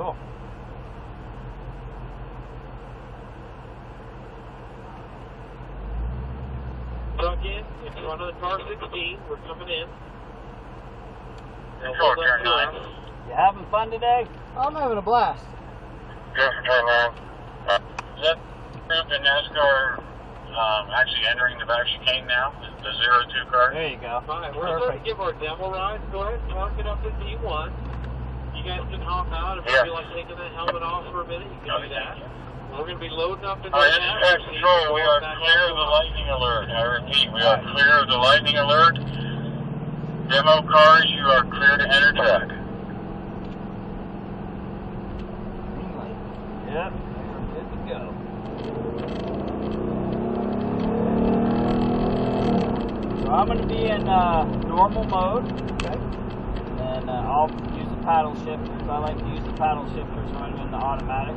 Cool. Truck in front of the car 16. We're coming in. Control, turn 9. You having fun today? I'm having a blast. Go for turn 9. Is that group in NASCAR actually entering the back chicane now? The 02 car? There you go. Alright, we're starting to give our demo rides. Go ahead and park it up in D1. You guys can hop out if you feel like taking that helmet off for a minute. You can do that. We're going to be loading up in This is Air Control. We are clear of the lightning alert. I repeat, we are clear of the lightning alert. Demo cars, you are clear to enter track. Yep, we're good to go. So I'm going to be in normal mode. Okay. And I'll use the paddle shifters. I like to use the paddle shifters when I'm in the automatic.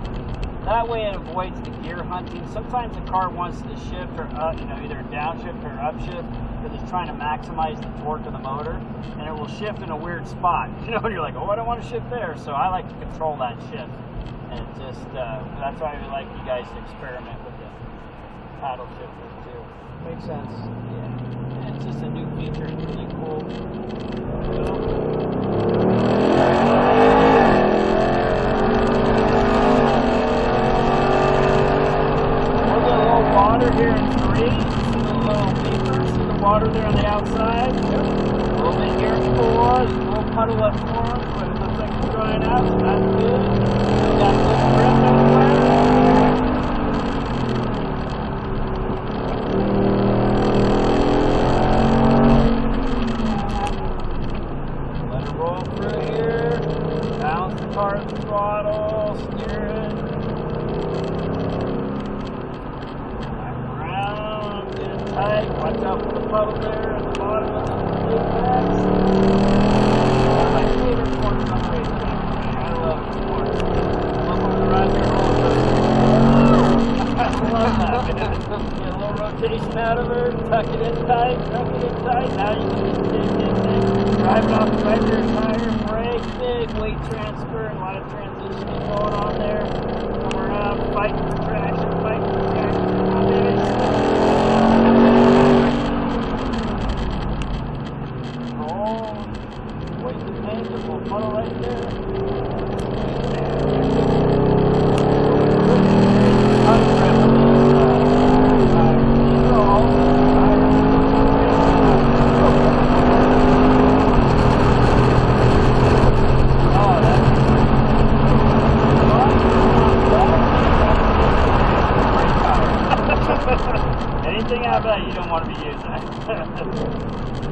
That way it avoids the gear hunting. Sometimes the car wants to shift or either downshift or upshift because it's trying to maximize the torque of the motor, and it will shift in a weird spot. And you're like, oh, I don't want to shift there. So I like to control that shift, and it just that's why I like you guys to experiment with the paddle shifters too. Makes sense. Yeah, and it's just a new feature. It's really cool. Water here in 3, see the little beaker, see the water there on the outside? Yep. A little bit here in 4, a little puddle up 4, but it looks like it's drying out, so that's good. Still got a little grip everywhere. Let it roll through here, balance the car at the throttle, steer it. Tight. Watch out for the puddle there at the bottom of the apex. One of my favorite corners on the racetrack. I love this corner. Look over the ride there, roller coaster. I love that. Get a little rotation out of her, tuck it in tight, tuck it in tight. Now you can just dig. Drive it off the right rear tire, brake, big weight transfer, and a lot of transitioning going on there. Come around, fight for traction, fight for traction. Come on, baby. Puddle right there. Anything out of that you don't want to be using.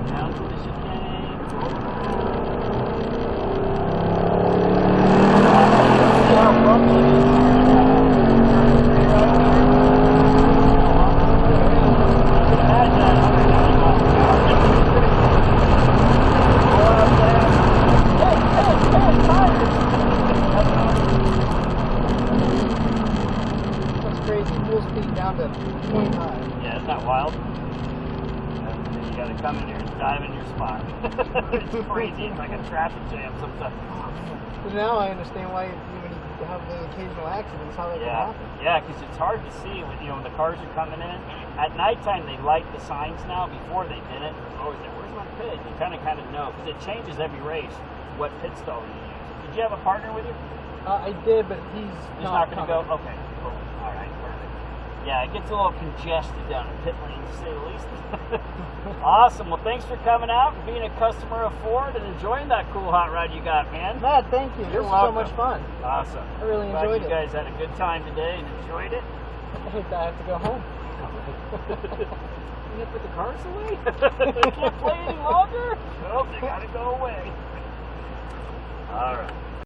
Down to the chicane. That's crazy. Full speed down to 25. Yeah, isn't that wild? You gotta come in here and dive in your spot. It's crazy. It's like a traffic jam sometimes. But now I understand why when you have the occasional accidents, how that can happen. Yeah, because it's hard to see when when the cars are coming in. At nighttime, they light the signs now. Before they didn't. Always there. Where's my pit? You kind of know because it changes every race what pit stall you use. Did you have a partner with you? I did, but he's not going to go. Okay, cool. All right, perfect. Yeah, it gets a little congested down in pit lane, to say the least. Awesome. Well, thanks for coming out and being a customer of Ford and enjoying that cool hot rod you got, man. Matt, thank you. You're this welcome. was so much fun. Awesome. I really enjoyed it. You guys had a good time today and enjoyed it. I have to go home. You put the cars away? They can't play any longer? Nope, they gotta go away. All right.